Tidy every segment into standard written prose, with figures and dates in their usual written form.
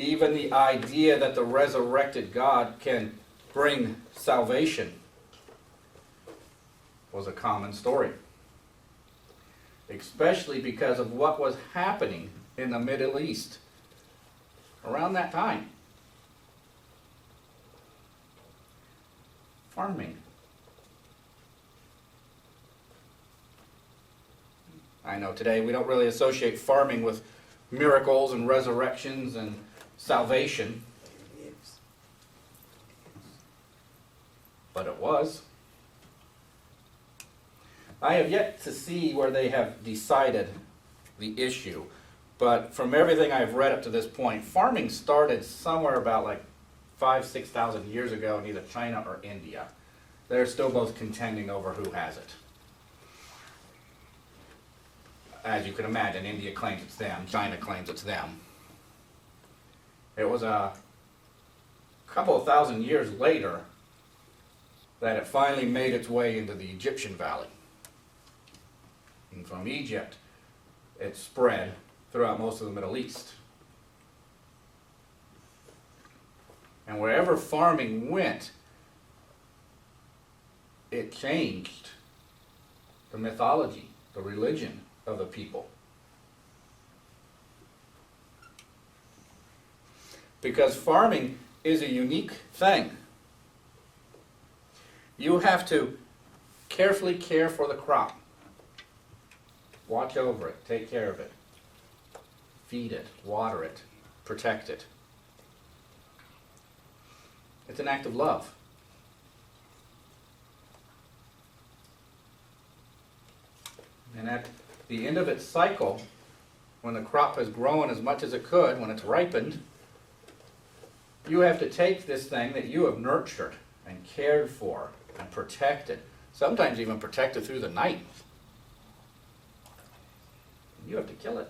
even the idea that the resurrected God can bring salvation was a common story. Especially because of what was happening in the Middle East around that time. Farming. I know today we don't really associate farming with miracles and resurrections and salvation. But it was. I have yet to see where they have decided the issue, but from everything I've read up to this point, farming started somewhere about like 5,000-6,000 years ago in either China or India. They're still both contending over who has it. As you can imagine, India claims it's them, China claims it's them. It was a couple of thousand years later that it finally made its way into the Egyptian valley. And from Egypt, it spread throughout most of the Middle East. And wherever farming went, it changed the mythology, the religion of the people. Because farming is a unique thing. You have to carefully care for the crop. Watch over it, take care of it, feed it, water it, protect it. It's an act of love. And at the end of its cycle, when the crop has grown as much as it could, when it's ripened, you have to take this thing that you have nurtured and cared for and protected, sometimes even protected through the night. You have to kill it.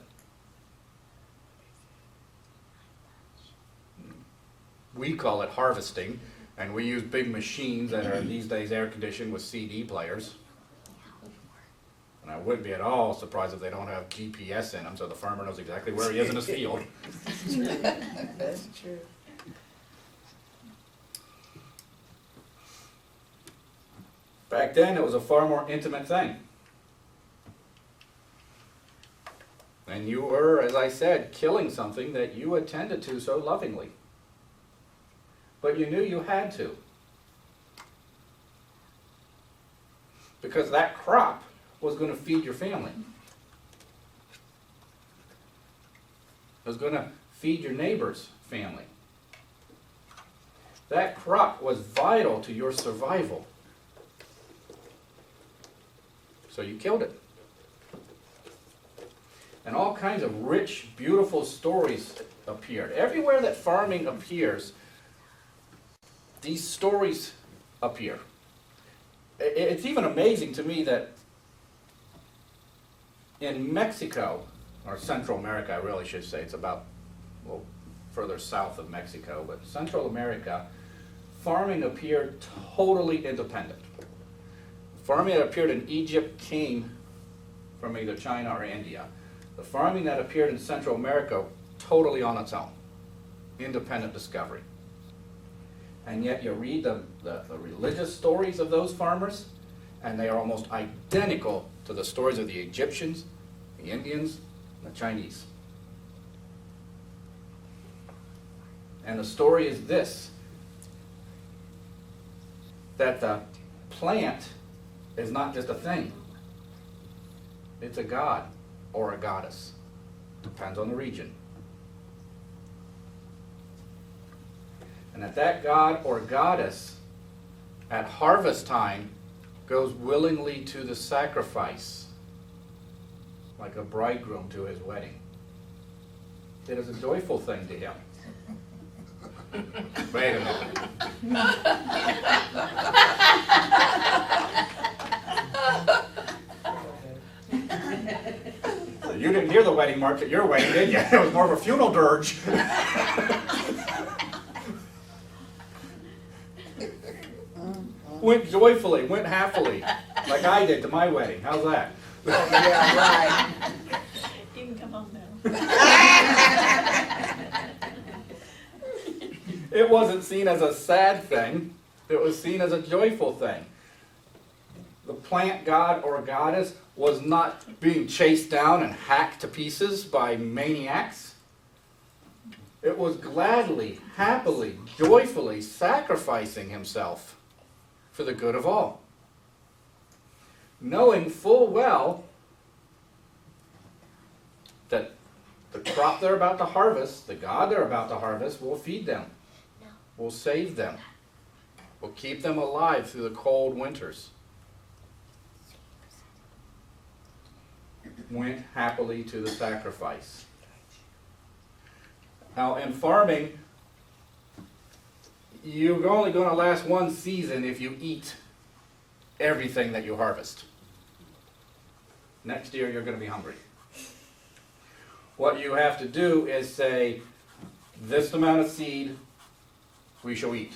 We call it harvesting, and we use big machines that are these days air conditioned with CD players. And I wouldn't be at all surprised if they don't have GPS in them, so the farmer knows exactly where he is in his field. That's true. Back then, it was a far more intimate thing. And you were, as I said, killing something that you attended to so lovingly. But you knew you had to. Because that crop was going to feed your family. It was going to feed your neighbor's family. That crop was vital to your survival. So you killed it. And all kinds of rich, beautiful stories appeared. Everywhere that farming appears, these stories appear. It's even amazing to me that in Mexico, or Central America, I really should say, it's about a little further south of Mexico, but Central America, farming appeared totally independent. Farming that appeared in Egypt came from either China or India. The farming that appeared in Central America, totally on its own. Independent discovery. And yet you read the religious stories of those farmers, and they are almost identical to the stories of the Egyptians, the Indians, and the Chinese. And the story is this, that the plant is not just a thing. It's a god or a goddess. Depends on the region. And that god or goddess at harvest time goes willingly to the sacrifice, like a bridegroom to his wedding. It is a joyful thing to him. Wait a minute. So you didn't hear the wedding march at your wedding, did you? It was more of a funeral dirge. Went joyfully, went happily, like I did to my wedding. How's that? Oh, yeah, right. You can come home now. It wasn't seen as a sad thing. It was seen as a joyful thing. The plant god or goddess was not being chased down and hacked to pieces by maniacs. It was gladly, happily, joyfully sacrificing himself for the good of all, knowing full well that the crop they're about to harvest, the God they're about to harvest, will feed them, will save them, will keep them alive through the cold winters. Went happily to the sacrifice. Now, in farming, you're only going to last one season if you eat everything that you harvest. Next year, you're going to be hungry. What you have to do is say, this amount of seed we shall eat.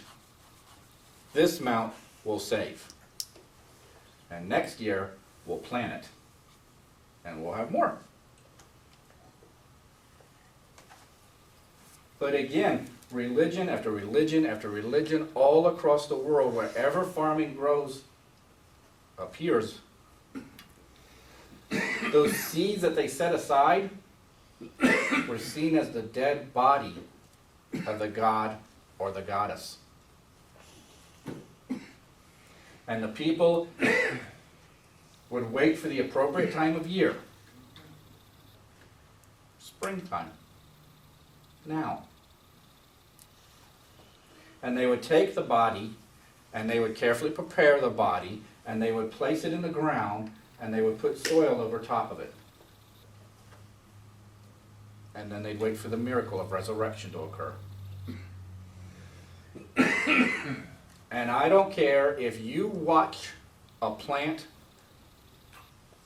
This amount we'll save. And next year, we'll plant it. And we'll have more. But again, religion after religion after religion all across the world, wherever farming appears, those seeds that they set aside were seen as the dead body of the god or the goddess. And the people would wait for the appropriate time of year. Springtime. Now. And they would take the body, and they would carefully prepare the body, and they would place it in the ground, and they would put soil over top of it. And then they'd wait for the miracle of resurrection to occur. And I don't care if you watch a plant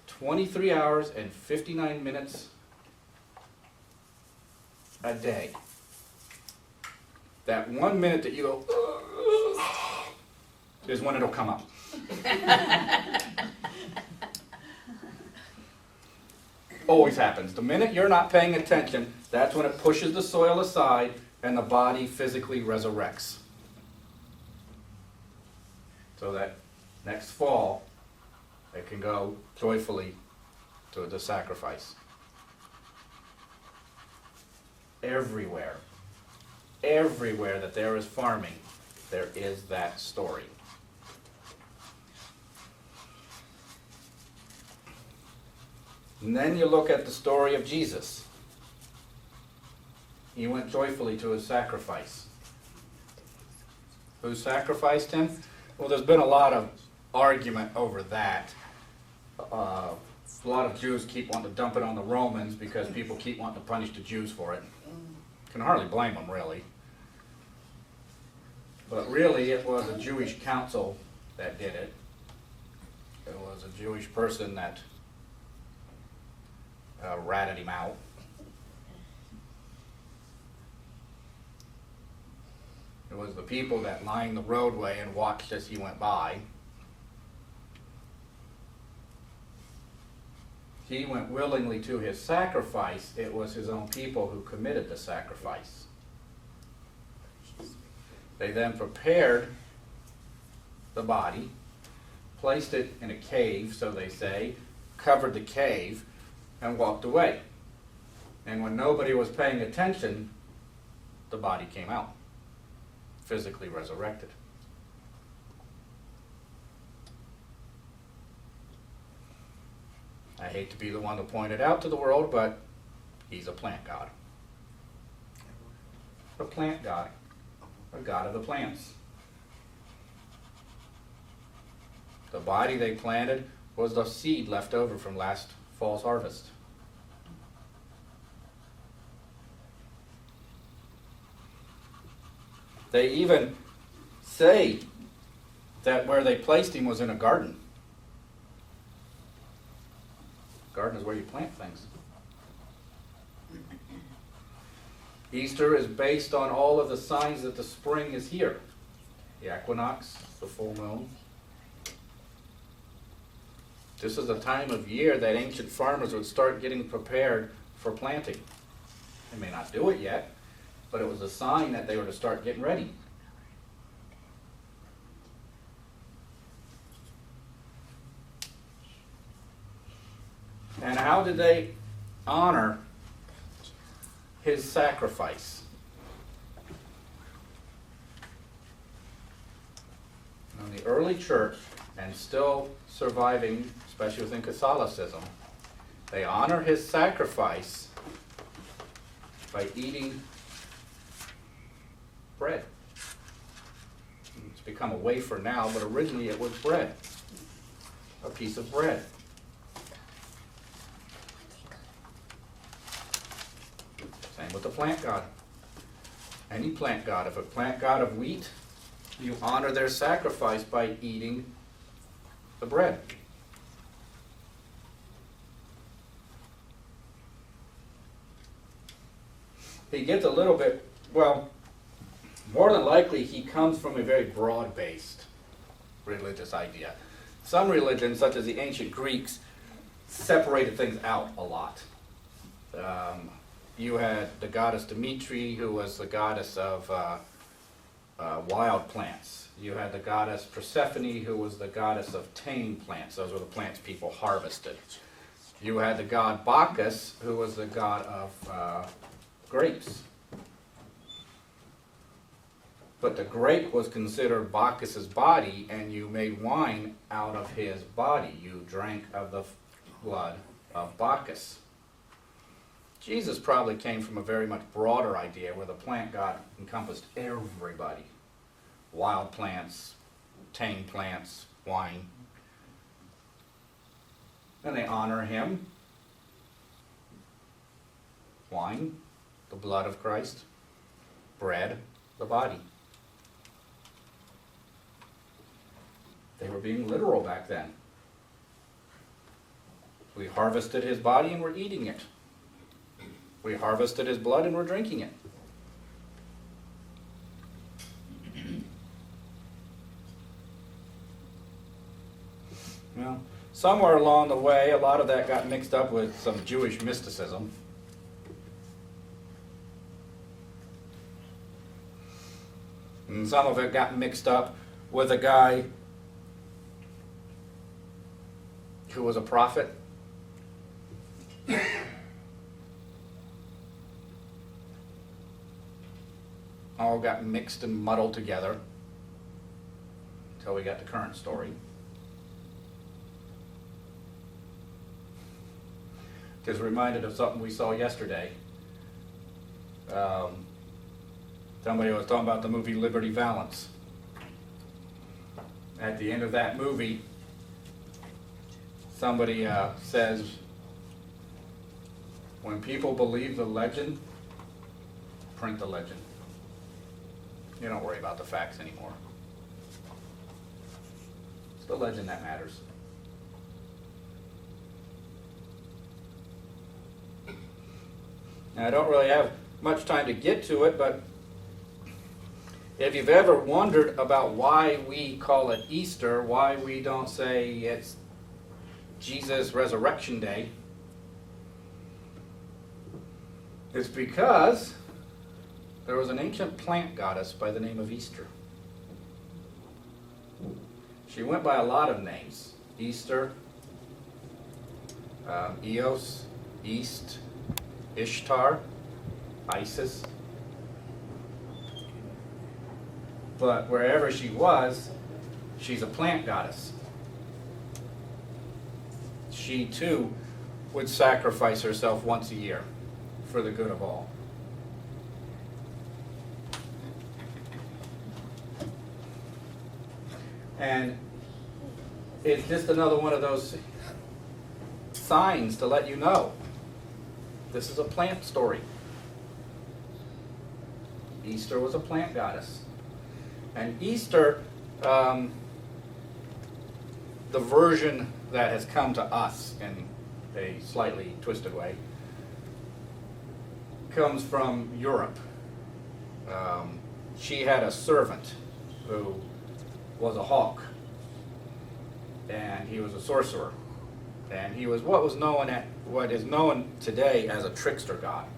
23 hours and 59 minutes a day. That 1 minute that you go, is when it'll come up. Always happens. The minute you're not paying attention, that's when it pushes the soil aside and the body physically resurrects. So that next fall, it can go joyfully to the sacrifice. Everywhere that there is farming, there is that story. And then you look at the story of Jesus. He went joyfully to his sacrifice. Who sacrificed him? Well, there's been a lot of argument over that. A lot of Jews keep wanting to dump it on the Romans because people keep wanting to punish the Jews for it. Can hardly blame them, really. But really, it was a Jewish council that did it. It was a Jewish person that ratted him out. It was the people that lined the roadway and watched as he went by. He went willingly to his sacrifice. It was his own people who committed the sacrifice. They then prepared the body, placed it in a cave, so they say, covered the cave, and walked away. And when nobody was paying attention, the body came out, physically resurrected. I hate to be the one to point it out to the world, but he's a plant god. A plant god. A god of the plants. The body they planted was the seed left over from last fall's harvest. They even say that where they placed him was in a garden. Garden is where you plant things. Easter is based on all of the signs that the spring is here. The equinox, the full moon. This is a time of year that ancient farmers would start getting prepared for planting. They may not do it yet, but it was a sign that they were to start getting ready. And how did they honor his sacrifice? In the early church, and still surviving, especially within Catholicism, they honor his sacrifice by eating bread. It's become a wafer now, but originally it was bread, a piece of bread. Same with the plant god. Any plant god. If a plant god of wheat, you honor their sacrifice by eating the bread. He gets a little bit, well, more than likely he comes from a very broad-based religious idea. Some religions, such as the ancient Greeks, separated things out a lot. You had the goddess Demeter, who was the goddess of wild plants. You had the goddess Persephone, who was the goddess of tame plants. Those were the plants people harvested. You had the god Bacchus, who was the god of grapes. But the grape was considered Bacchus's body, and you made wine out of his body. You drank of the blood of Bacchus. Jesus probably came from a very much broader idea where the plant god encompassed everybody. Wild plants, tame plants, wine. And they honor him. Wine, the blood of Christ. Bread, the body. They were being literal back then. We harvested his body and we're eating it. We harvested his blood and we're drinking it. Well, somewhere along the way, a lot of that got mixed up with some Jewish mysticism. And some of it got mixed up with a guy who was a prophet. All got mixed and muddled together until we got the current story. Just reminded of something we saw yesterday. Somebody was talking about the movie Liberty Valance. At the end of that movie, somebody says, when people believe the legend, print the legend. You don't worry about the facts anymore. It's the legend that matters. Now, I don't really have much time to get to it, but if you've ever wondered about why we call it Easter, why we don't say it's Jesus' Resurrection Day, it's because there was an ancient plant goddess by the name of Easter. She went by a lot of names. Easter, Eos, East, Ishtar, Isis. But wherever she was, she's a plant goddess. She too would sacrifice herself once a year for the good of all. And it's just another one of those signs to let you know this is a plant story. Easter was a plant goddess. And Easter, the version that has come to us in a slightly twisted way, comes from Europe. She had a servant who was a hawk, and he was a sorcerer, and he was what is known today as a trickster god.